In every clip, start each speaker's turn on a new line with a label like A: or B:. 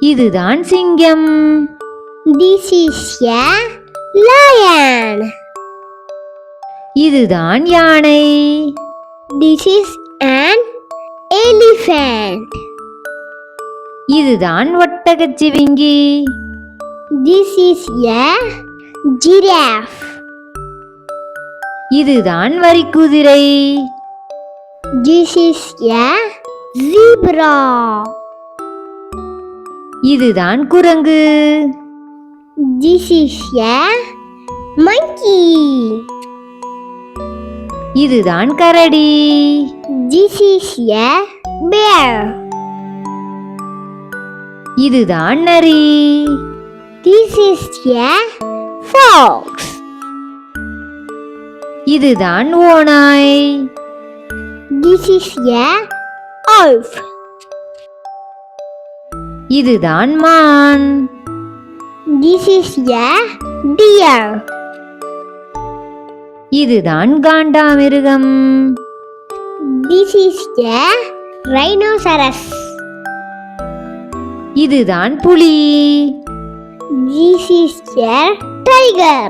A: இதுதான் சிங்கம்.
B: This is a lion.
A: இதுதான் யானை.
B: This is an elephant.
A: இதுதான் ஒட்டகச்சிவிங்கி.
B: This is a giraffe.
A: இதுதான் வரிக்குதிரை.
B: This is a zebra.
A: இதுதான் குரங்கு.
B: This is a monkey.
A: இதுதான் கரடி.
B: This is a bear.
A: இதுதான் நரி.
B: This is a fox.
A: இதுதான் ஓநாய்.
B: This is a wolf.
A: இதுதான் மான்.
B: This is a deer.
A: இதுதான் காண்டாமிருகம்.
B: This is a rhinoceros.
A: இதுதான் புலி.
B: This is a tiger.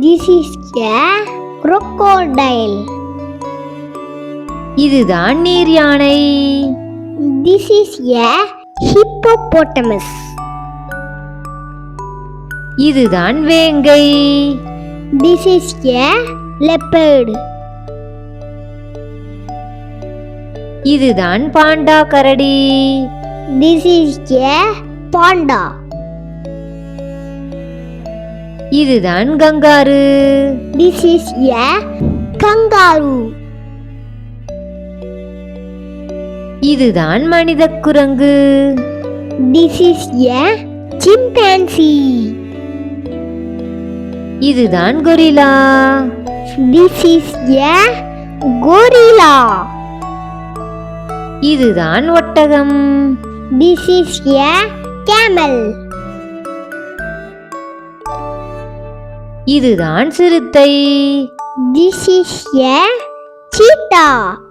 B: This is a crocodile.
A: இதுதான் நீர் யானை.
B: This is a hippopotamus.
A: இதுதான் வேங்கை.
B: This is a leopard.
A: இதுதான் பாண்டா கரடி.
B: This is a panda.
A: இதுதான் kangaroo.
B: This is a kangaroo.
A: இதுதான் மனித குரங்கு.
B: This is a chimpanzee.
A: இதுதான் gorilla.
B: This is a gorilla.
A: இதுதான் ஒட்டகம்.
B: This is a camel.
A: இதுதான் சிறுத்தை.
B: This is a cheetah.